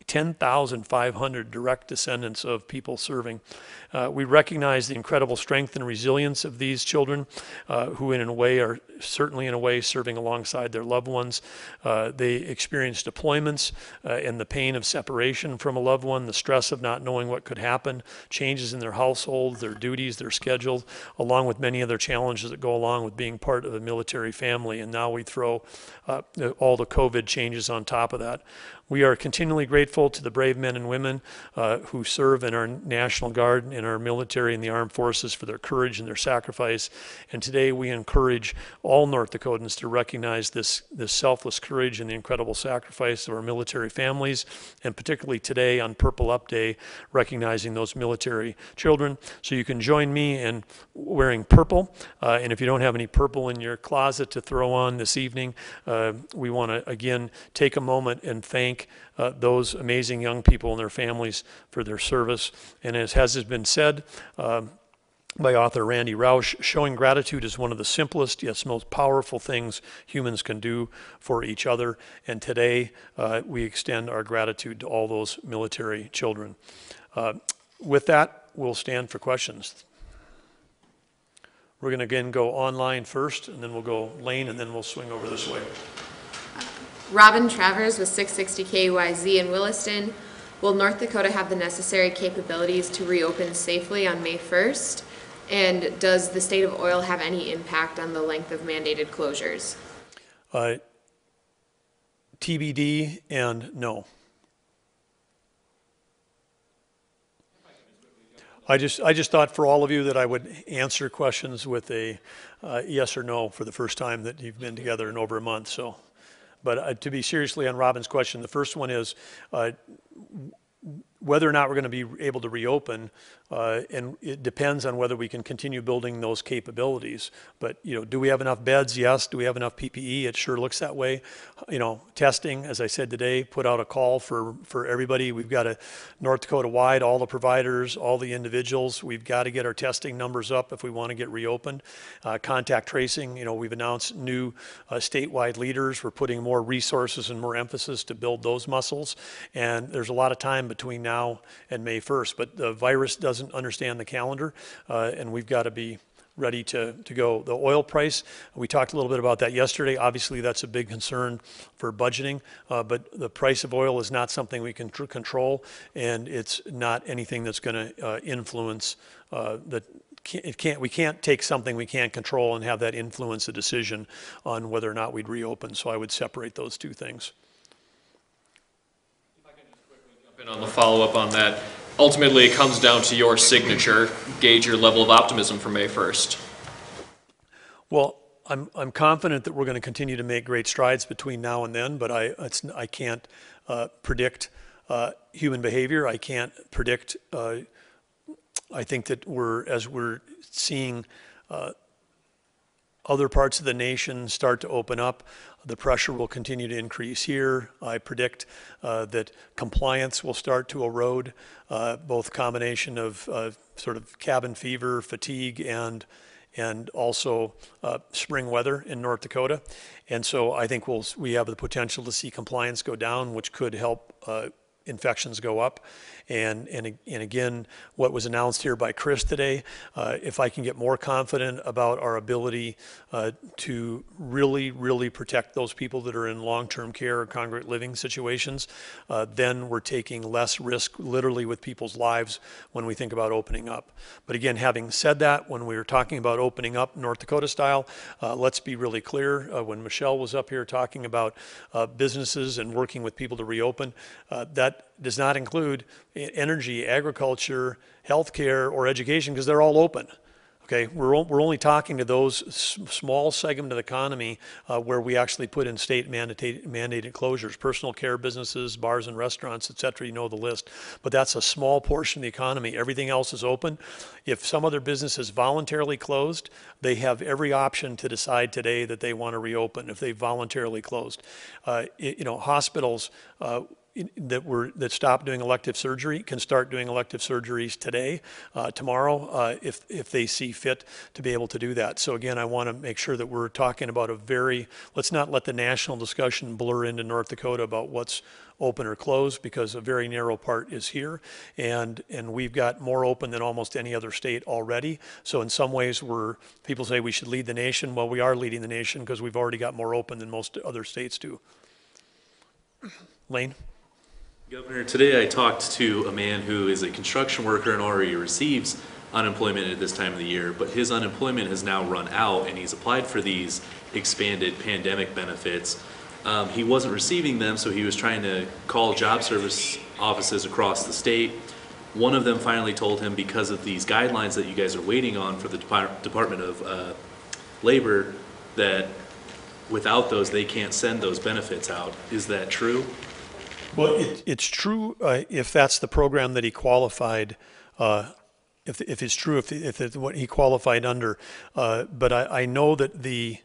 10,500 direct descendants of people serving. We recognize the incredible strength and resilience of these children who in a way are certainly in a way serving alongside their loved ones. They experience deployments and the pain of separation from a loved one, the stress of not knowing what could happen, changes in their household, their duties, their schedules, along with many other challenges that go along with being part of a military family. And now we throw all the COVID changes on top of that. We are continually grateful to the brave men and women who serve in our National Guard, in our military, and the armed forces for their courage and their sacrifice. And today we encourage all North Dakotans to recognize this selfless courage and the incredible sacrifice of our military families, and particularly today on Purple Up Day, recognizing those military children. So you can join me in wearing purple, and if you don't have any purple in your closet to throw on this evening, we want to again take a moment and thank those amazing young people and their families for their service. And as has been said by author Randy Rausch, showing gratitude is one of the simplest yet most powerful things humans can do for each other. And today we extend our gratitude to all those military children. With that, we'll stand for questions. We're going to again go online first, and then we'll go lane, and then we'll swing over this way. Robin Travers with 660 KYZ in Williston. Will North Dakota have the necessary capabilities to reopen safely on May 1st? And does the state of oil have any impact on the length of mandated closures? TBD and no. I just thought for all of you that I would answer questions with a yes or no for the first time that you've been together in over a month. So. But to be seriously on Robin's question, the first one is whether or not we're going to be able to reopen, and it depends on whether we can continue building those capabilities. But, you know, do we have enough beds? Yes. Do we have enough PPE? It sure looks that way. You know, testing, as I said today, put out a call for everybody. We've got a North Dakota-wide, all the providers, all the individuals. We've got to get our testing numbers up if we want to get reopened. Contact tracing, you know, we've announced new statewide leaders. We're putting more resources and more emphasis to build those muscles. And there's a lot of time between now and May 1st. But the virus doesn't understand the calendar, and we've got to be ready to go. The oil price, we talked a little bit about that yesterday. Obviously, that's a big concern for budgeting, but the price of oil is not something we can control, and it's not anything that's going to influence we can't take something we can't control and have that influence a decision on whether or not we'd reopen. So I would separate those two things. If I can just quickly jump in on the follow-up on that. Ultimately, it comes down to your signature. Gauge your level of optimism for May 1st. Well, I'm confident that we're going to continue to make great strides between now and then, but I can't predict human behavior. I can't predict. I think that as we're seeing other parts of the nation start to open up, the pressure will continue to increase here. I predict that compliance will start to erode, both combination of sort of cabin fever, fatigue, and also spring weather in North Dakota. And so I think we have the potential to see compliance go down, which could help infections go up. And again, what was announced here by Chris today, if I can get more confident about our ability to really protect those people that are in long-term care or congregate living situations, then we're taking less risk literally with people's lives when we think about opening up. But again, having said that, when we were talking about opening up North Dakota style, let's be really clear. When Michelle was up here talking about businesses and working with people to reopen, that does not include energy, agriculture, healthcare, or education, because they're all open. Okay, we're only talking to those small segment of the economy where we actually put in state mandated closures, personal care businesses, bars and restaurants, et cetera, you know the list. But that's a small portion of the economy. Everything else is open. If some other business is voluntarily closed, they have every option to decide today that they want to reopen if they voluntarily closed. You know, hospitals that stopped doing elective surgery can start doing elective surgeries today, tomorrow, if they see fit to be able to do that. So again, I want to make sure that we're talking about let's not let the national discussion blur into North Dakota about what's open or closed, because a very narrow part is here, and we've got more open than almost any other state already. So in some ways, people say we should lead the nation. Well, we are leading the nation because we've already got more open than most other states do. Lane? Governor, today I talked to a man who is a construction worker and already receives unemployment at this time of the year, but his unemployment has now run out and he's applied for these expanded pandemic benefits. He wasn't receiving them, so he was trying to call job service offices across the state. One of them finally told him, because of these guidelines that you guys are waiting on for the Department of Labor, that without those, they can't send those benefits out. Is that true? Well, it's true if that's the program that he qualified, if it's true, if it's what he qualified under. But I know that the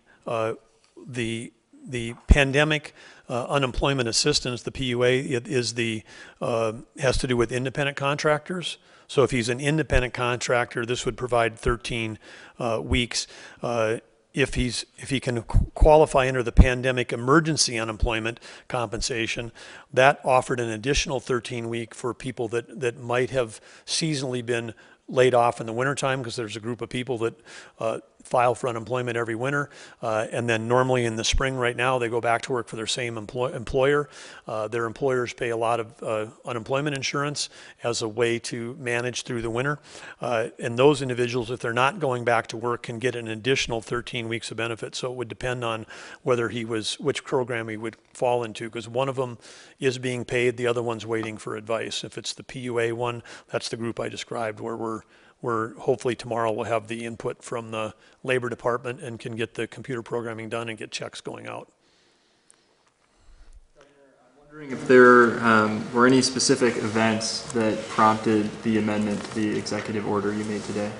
pandemic unemployment assistance, the PUA, has to do with independent contractors. So if he's an independent contractor, this would provide 13 weeks. If he can qualify under the pandemic emergency unemployment compensation, that offered an additional 13-week for people that might have seasonally been laid off in the wintertime, because there's a group of people that file for unemployment every winter, and then normally in the spring right now they go back to work for their same employer. Their employers pay a lot of unemployment insurance as a way to manage through the winter, and those individuals, if they're not going back to work, can get an additional 13 weeks of benefit. So it would depend on whether which program he would fall into, because one of them is being paid, the other one's waiting for advice. If it's the PUA one, that's the group I described, where we're hopefully tomorrow we'll have the input from the Labor Department and can get the computer programming done and get checks going out. I'm wondering if there were any specific events that prompted the amendment to the executive order you made today?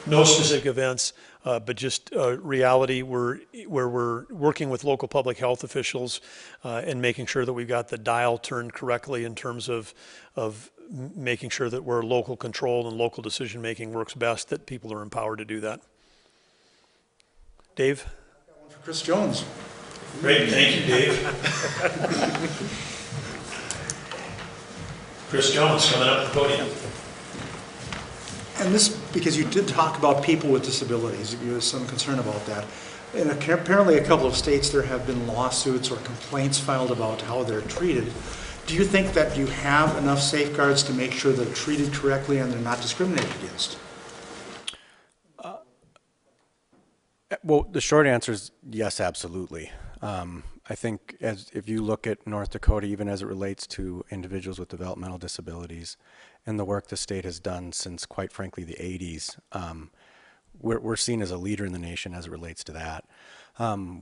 No specific events, but just reality where we're working with local public health officials and making sure that we've got the dial turned correctly in terms of making sure that where local control and local decision making works best, that people are empowered to do that. Dave? I've got one for Chris Jones. Great, thank you, Dave. Chris Jones coming up to the podium. And this, because you did talk about people with disabilities, there was some concern about that. In apparently a couple of states there have been lawsuits or complaints filed about how they're treated. Do you think that you have enough safeguards to make sure they're treated correctly and they're not discriminated against? Well, the short answer is yes, absolutely. I think if you look at North Dakota, even as it relates to individuals with developmental disabilities and the work the state has done since, quite frankly, the 80s, we're seen as a leader in the nation as it relates to that.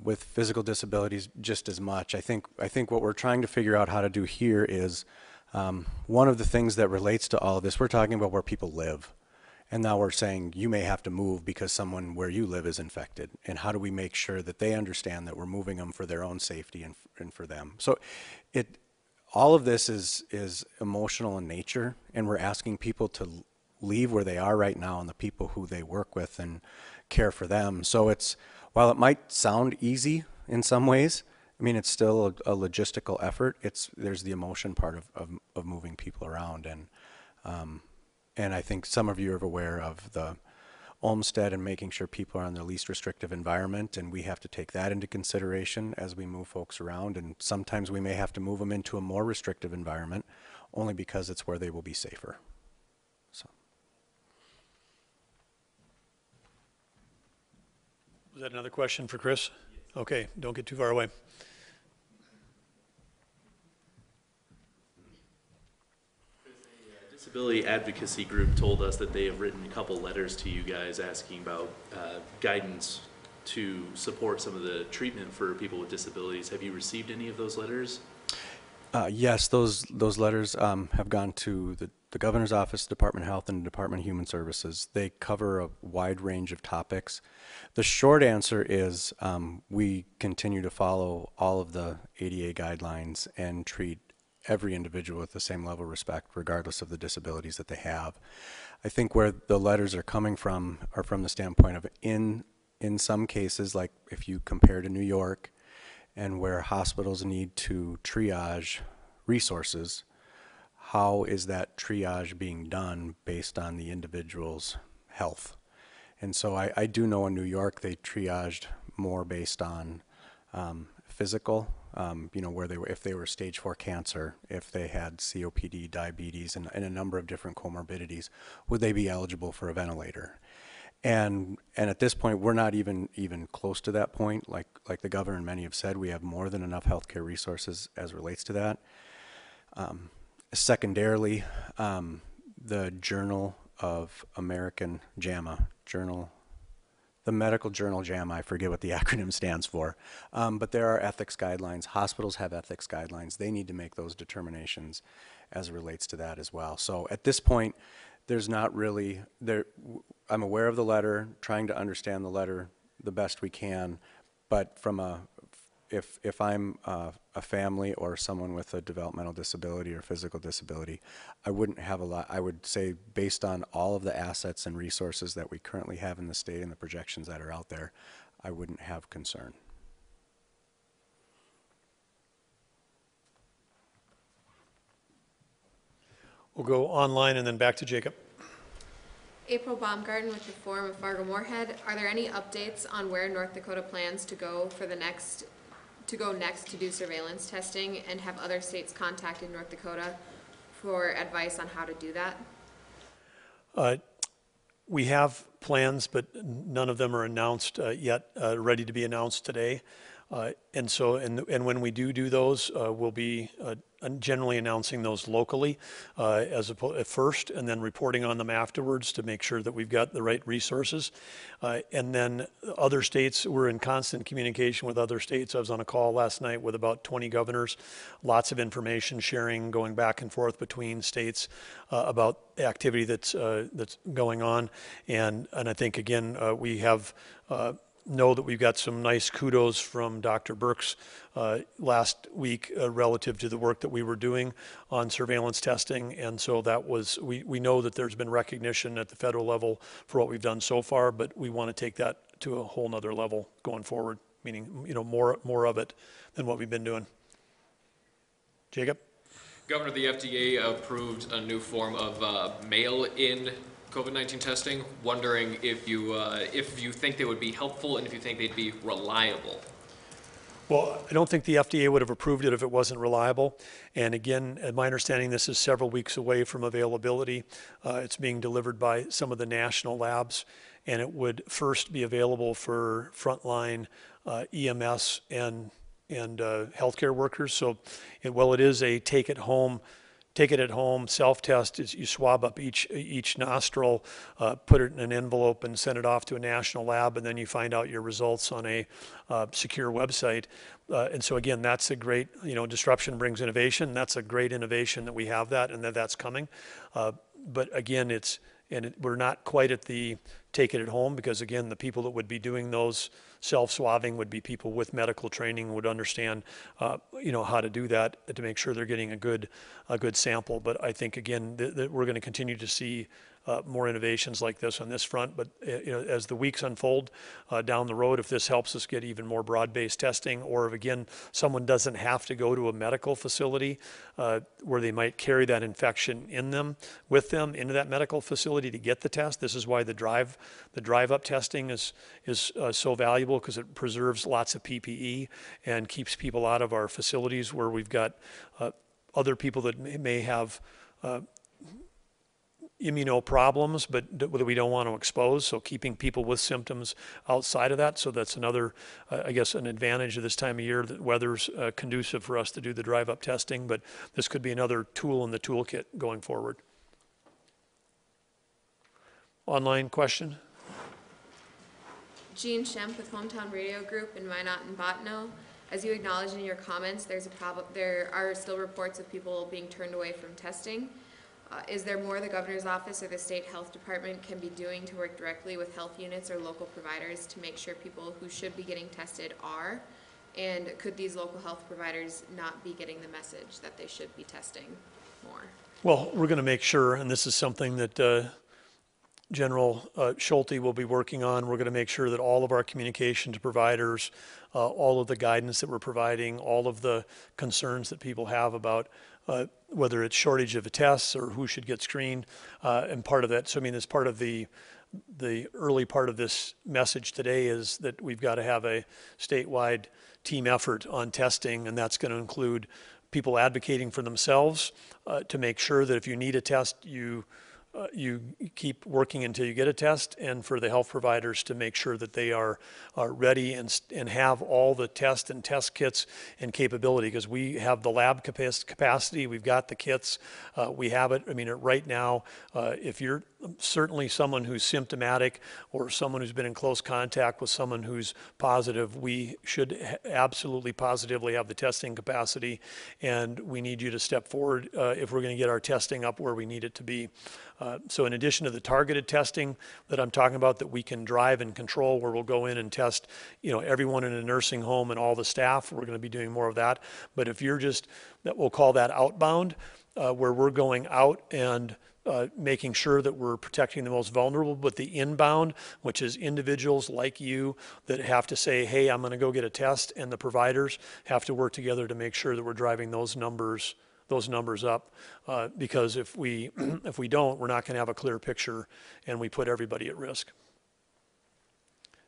With physical disabilities, just as much. I think what we're trying to figure out how to do here is one of the things that relates to all of this, we're talking about where people live. And now we're saying you may have to move because someone where you live is infected. And how do we make sure that they understand that we're moving them for their own safety and for them? So all of this is emotional in nature, and we're asking people to leave where they are right now and the people who they work with and care for them. So while it might sound easy in some ways, I mean, it's still a logistical effort. There's the emotion part of moving people around. And I think some of you are aware of the Olmsted and making sure people are in the least restrictive environment, and we have to take that into consideration as we move folks around. And sometimes we may have to move them into a more restrictive environment only because it's where they will be safer. So. Was that another question for Chris? Okay, don't get too far away. Disability advocacy group told us that they have written a couple letters to you guys asking about guidance to support some of the treatment for people with disabilities. Have you received any of those letters? Yes, those letters have gone to the Governor's Office, Department of Health, and Department of Human Services. They cover a wide range of topics. The short answer is we continue to follow all of the ADA guidelines and treat every individual with the same level of respect, regardless of the disabilities that they have. I think where the letters are coming from are from the standpoint of in some cases, like if you compare to New York, and where hospitals need to triage resources, how is that triage being done based on the individual's health? And so I do know in New York they triaged more based on physical, where if they were stage 4 cancer, if they had COPD, diabetes, and a number of different comorbidities, would they be eligible for a ventilator? And at this point, we're not even close to that point. Like the governor and many have said, we have more than enough healthcare resources as relates to that. Secondarily, the Journal of American JAMA, Journal the medical journal JAMA, I forget what the acronym stands for, but there are ethics guidelines. Hospitals have ethics guidelines. They need to make those determinations as it relates to that as well. So at this point, there's not really, I'm aware of the letter, trying to understand the letter the best we can, but from if I'm a family or someone with a developmental disability or physical disability, I wouldn't have a lot. I would say based on all of the assets and resources that we currently have in the state and the projections that are out there, I wouldn't have concern. We'll go online and then back to Jacob. April Baumgarten with the Forum of Fargo-Moorhead. Are there any updates on where North Dakota plans to go for the next to do surveillance testing, and have other states contacted North Dakota for advice on how to do that? We have plans, but none of them are announced yet, ready to be announced today. And when we do those, we'll be generally announcing those locally at first, and then reporting on them afterwards to make sure that we've got the right resources. And then other states, we're in constant communication with other states. I was on a call last night with about 20 governors, lots of information sharing, going back and forth between states about activity that's going on. And I think, again, we have know that we've got some nice kudos from Dr. Birx last week relative to the work that we were doing on surveillance testing. And so that was, we know that there's been recognition at the federal level for what we've done so far, but we want to take that to a whole nother level going forward, meaning, more of it than what we've been doing. Jacob? Governor, the FDA approved a new form of mail-in COVID-19 testing. Wondering if you think they would be helpful and if you think they'd be reliable. Well, I don't think the FDA would have approved it if it wasn't reliable. And again, my understanding, this is several weeks away from availability. It's being delivered by some of the national labs, and it would first be available for frontline EMS and healthcare workers. So, it is a take it at home self-test. You swab up each nostril, put it in an envelope and send it off to a national lab, and then you find out your results on a secure website. And so again, that's a great, disruption brings innovation. That's a great innovation that we have that and that's coming. But again, we're not quite at the take it at home, because again, the people that would be doing those self-swabbing would be people with medical training, would understand, how to do that to make sure they're getting a good sample. But I think again, that we're going to continue to see more innovations like this on this front. But as the weeks unfold down the road, if this helps us get even more broad-based testing, or if again someone doesn't have to go to a medical facility where they might carry that infection with them into that medical facility to get the test. This is why the drive-up testing is so valuable, because it preserves lots of PPE and keeps people out of our facilities where we've got other people that may have immuno problems, but that we don't want to expose. So keeping people with symptoms outside of that. So that's another, I guess, an advantage of this time of year, that weather's conducive for us to do the drive-up testing. But this could be another tool in the toolkit going forward. Online question? Jean Schemp with Hometown Radio Group in Minot and Bottineau. As you acknowledged in your comments, there are still reports of people being turned away from testing. Is there more the governor's office or the state health department can be doing to work directly with health units or local providers to make sure people who should be getting tested are? And could these local health providers not be getting the message that they should be testing more? Well, we're going to make sure, and this is something that General Schulte will be working on. We're going to make sure that all of our communication to providers, all of the guidance that we're providing, all of the concerns that people have about whether it's shortage of tests or who should get screened, and part of that. So I mean, as part of the early part of this message today is that we've got to have a statewide team effort on testing, and that's going to include people advocating for themselves to make sure that if you need a test, you you keep working until you get a test, and for the health providers to make sure that they are ready and have all the test and test kits and capability, because we have the lab capacity, we've got the kits, we have it. I mean, right now, if you're certainly someone who's symptomatic or someone who's been in close contact with someone who's positive, we should absolutely positively have the testing capacity, and we need you to step forward if we're going to get our testing up where we need it to be. So in addition to the targeted testing that I'm talking about that we can drive and control, where we'll go in and test, everyone in a nursing home and all the staff, we're going to be doing more of that. But if you're just, we'll call that outbound, where we're going out and making sure that we're protecting the most vulnerable, but the inbound, which is individuals like you that have to say, hey, I'm going to go get a test, and the providers have to work together to make sure that we're driving those numbers up, because if we don't, we're not going to have a clear picture, and we put everybody at risk.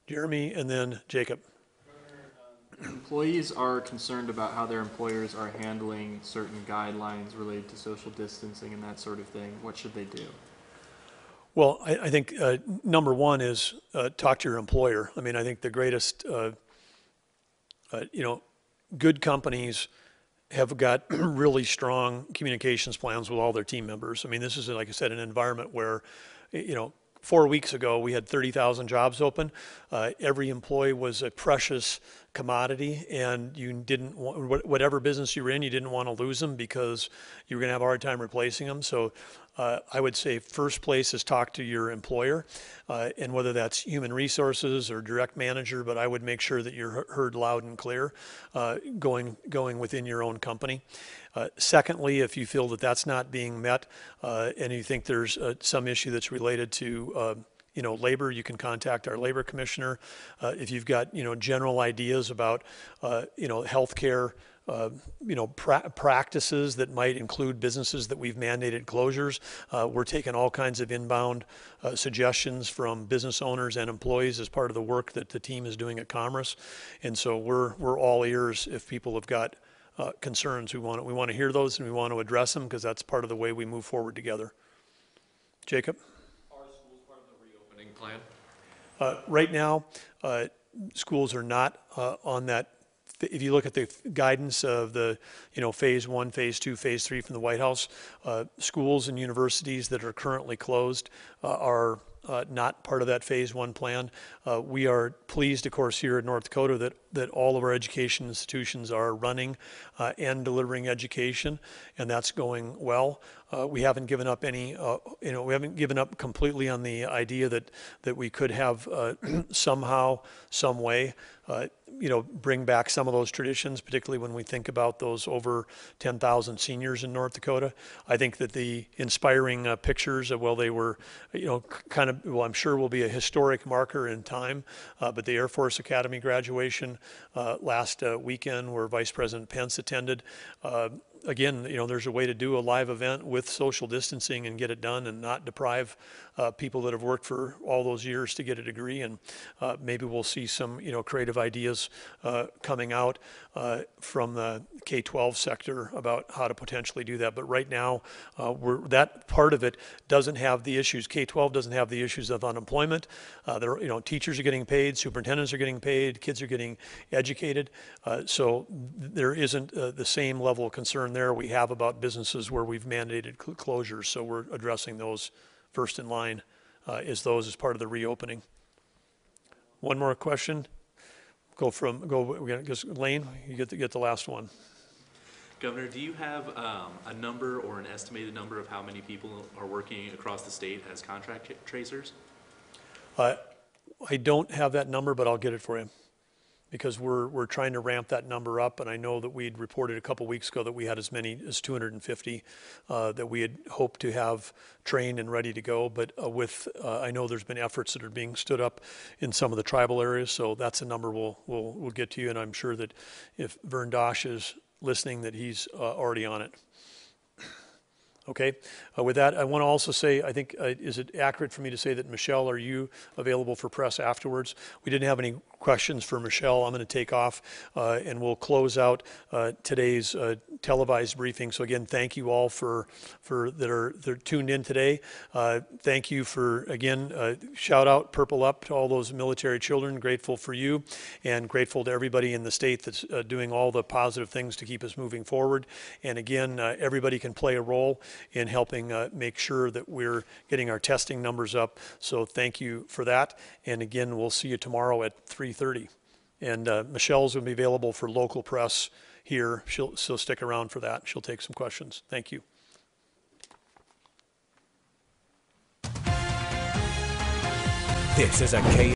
Jeremy, and then Jacob. Employees are concerned about how their employers are handling certain guidelines related to social distancing and that sort of thing. What should they do? Well, I think number one is talk to your employer. I mean, I think the greatest, good companies have got really strong communications plans with all their team members. I mean, this is, like I said, an environment where, 4 weeks ago, we had 30,000 jobs open. Every employee was a precious commodity, and you didn't want, whatever business you were in, you didn't want to lose them because you were going to have a hard time replacing them. So I would say first place is talk to your employer, and whether that's human resources or direct manager, but I would make sure that you're heard loud and clear going within your own company. Secondly, if you feel that that's not being met and you think there's some issue that's related to labor, you can contact our labor commissioner. If you've got general ideas about healthcare practices that might include businesses that we've mandated closures, we're taking all kinds of inbound suggestions from business owners and employees as part of the work that the team is doing at Commerce, and so we're all ears if people have got concerns. We want to hear those, and we want to address them, because that's part of the way we move forward together. Jacob? Are schools part of the reopening plan? Right now, schools are not on that. If you look at the guidance of the, phase 1, phase 2, phase 3 from the White House, schools and universities that are currently closed are not part of that phase 1 plan. We are pleased, of course, here in North Dakota that all of our education institutions are running and delivering education, and that's going well. We haven't given up any, we haven't given up completely on the idea that we could have somehow, some way, bring back some of those traditions, particularly when we think about those over 10,000 seniors in North Dakota. I think that the inspiring pictures of, they were, I'm sure will be a historic marker in time, but the Air Force Academy graduation last weekend, where Vice President Pence attended, again, there's a way to do a live event with social distancing and get it done and not deprive people that have worked for all those years to get a degree. And maybe we'll see some, creative ideas coming out from the K-12 sector about how to potentially do that. But right now, that part of it doesn't have the issues. K-12 doesn't have the issues of unemployment. Teachers are getting paid, superintendents are getting paid, kids are getting educated. So there isn't the same level of concern there we have about businesses where we've mandated closures. So we're addressing those first in line as part of the reopening. One more question. We're gonna just Lane, you get the last one. Governor, do you have a number or an estimated number of how many people are working across the state as contract tracers? I don't have that number, but I'll get it for you, because we're trying to ramp that number up, and I know that we'd reported a couple weeks ago that we had as many as 250 that we had hoped to have trained and ready to go, but I know there's been efforts that are being stood up in some of the tribal areas, so that's a number we'll get to you, and I'm sure that if Vern Dosh is listening, that he's already on it. Okay. With that, I want to also say, I think, is it accurate for me to say that, Michelle, are you available for press afterwards? We didn't have any questions for Michelle. I'm going to take off, and we'll close out today's televised briefing. So again, thank you all that are tuned in today. Thank you for, again, shout out, Purple Up to all those military children. Grateful for you, and grateful to everybody in the state that's doing all the positive things to keep us moving forward. And again, everybody can play a role in helping make sure that we're getting our testing numbers up. So thank you for that. And again, we'll see you tomorrow at 3:30. And Michelle's going to be available for local press here. She'll stick around for that. She'll take some questions. Thank you. This is a K